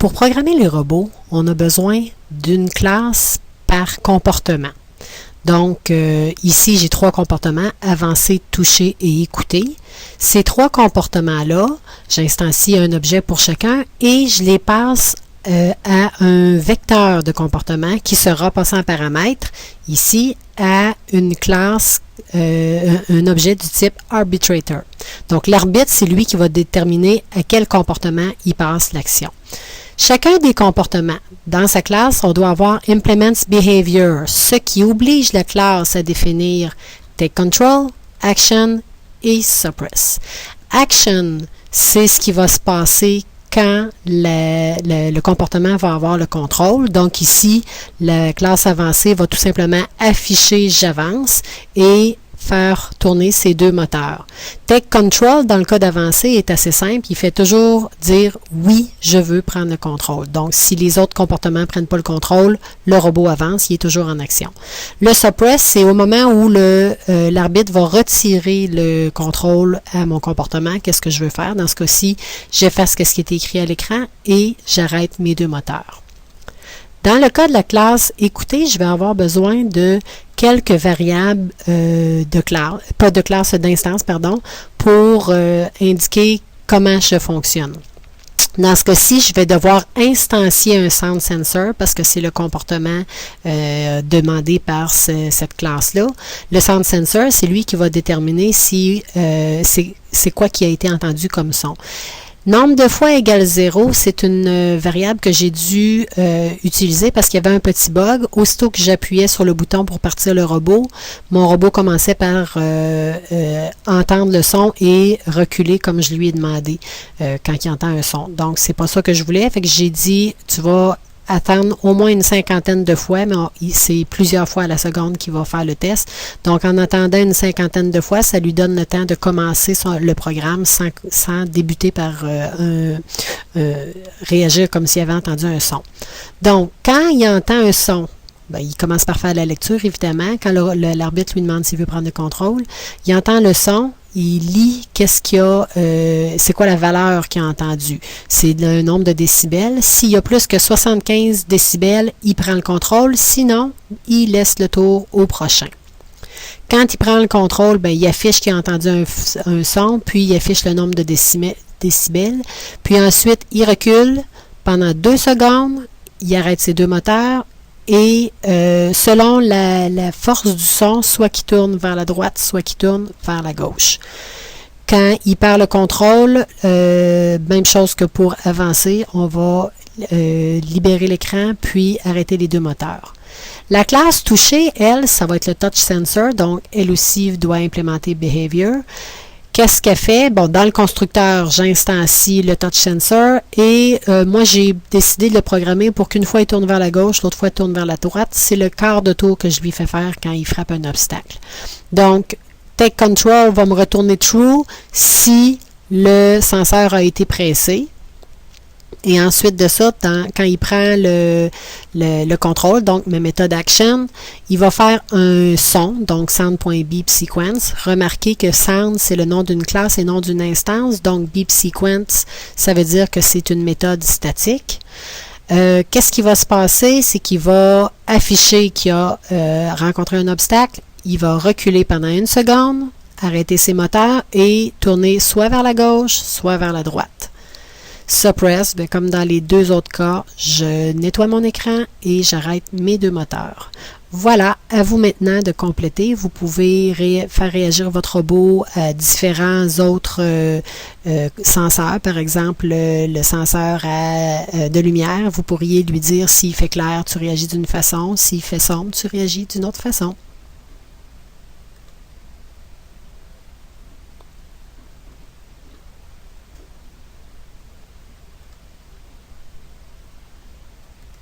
Pour programmer les robots, on a besoin d'une classe par comportement. Donc, ici, j'ai 3 comportements, avancer, toucher et écouter. Ces 3 comportements-là, j'instancie un objet pour chacun et je les passe à un vecteur de comportement qui sera passé en paramètre, ici, à une classe, un objet du type arbitrator. Donc, l'arbitre, c'est lui qui va déterminer à quel comportement il passe l'action. Chacun des comportements, dans sa classe, on doit avoir implements behavior, ce qui oblige la classe à définir take control, action et suppress. Action, c'est ce qui va se passer quand le comportement va avoir le contrôle. Donc ici, la classe avancée va tout simplement afficher j'avance et faire tourner ces 2 moteurs. Take control, dans le cas d'avancé, est assez simple. Il fait toujours dire oui, je veux prendre le contrôle. Donc, si les autres comportements ne prennent pas le contrôle, le robot avance, il est toujours en action. Le suppress, c'est au moment où l'arbitre va retirer le contrôle à mon comportement. Qu'est-ce que je veux faire? Dans ce cas-ci, j'efface ce qui est écrit à l'écran et j'arrête mes 2 moteurs. Dans le cas de la classe écoutez, je vais avoir besoin de quelques variables d'instance, pour indiquer comment je fonctionne. Dans ce cas-ci, je vais devoir instancier un sound sensor parce que c'est le comportement demandé par cette classe-là. Le sound sensor, c'est lui qui va déterminer si c'est quoi qui a été entendu comme son. Nombre de fois égale 0, c'est une variable que j'ai dû utiliser parce qu'il y avait un petit bug. Aussitôt que j'appuyais sur le bouton pour partir le robot, mon robot commençait par entendre le son et reculer comme je lui ai demandé quand il entend un son. Donc, c'est pas ça que je voulais. Fait que j'ai dit, tu vas attendre au moins une 50aine de fois, mais c'est plusieurs fois à la seconde qu'il va faire le test. Donc, en attendant une 50aine de fois, ça lui donne le temps de commencer le programme sans débuter par réagir comme s'il avait entendu un son. Donc, quand il entend un son, il commence par faire la lecture, évidemment. Quand l'arbitre lui demande s'il veut prendre le contrôle, il entend le son, il lit c'est quoi la valeur qu'il a entendue. C'est le nombre de décibels. S'il y a plus que 75 décibels, il prend le contrôle. Sinon, il laisse le tour au prochain. Quand il prend le contrôle, il affiche qu'il a entendu un son, puis il affiche le nombre de décibels. Puis ensuite, il recule pendant 2 secondes, il arrête ses 2 moteurs, et selon la force du son, soit qu'il tourne vers la droite, soit qu'il tourne vers la gauche. Quand il perd le contrôle, même chose que pour avancer, on va libérer l'écran puis arrêter les 2 moteurs. La classe toucher, elle, ça va être le touch sensor, donc elle aussi doit implémenter behavior. Qu'est-ce qu'elle fait? Bon, dans le constructeur, j'instancie le touch sensor et moi, j'ai décidé de le programmer pour qu'une fois il tourne vers la gauche, l'autre fois il tourne vers la droite. C'est le quart de tour que je lui fais faire quand il frappe un obstacle. Donc, take control va me retourner true si le senseur a été pressé. Et ensuite de ça, quand il prend le contrôle, donc ma méthode action, il va faire un son, donc sound.beep sequence. Remarquez que sound, c'est le nom d'une classe et non d'une instance. Donc beep sequence, ça veut dire que c'est une méthode statique. Qu'est-ce qui va se passer? C'est qu'il va afficher qu'il a rencontré un obstacle. Il va reculer pendant 1 seconde, arrêter ses moteurs et tourner soit vers la gauche, soit vers la droite. Suppress, comme dans les 2 autres cas, je nettoie mon écran et j'arrête mes 2 moteurs. Voilà, à vous maintenant de compléter. Vous pouvez faire réagir votre robot à différents autres senseurs. Par exemple, le senseur de lumière, vous pourriez lui dire s'il fait clair, tu réagis d'une façon, s'il fait sombre, tu réagis d'une autre façon.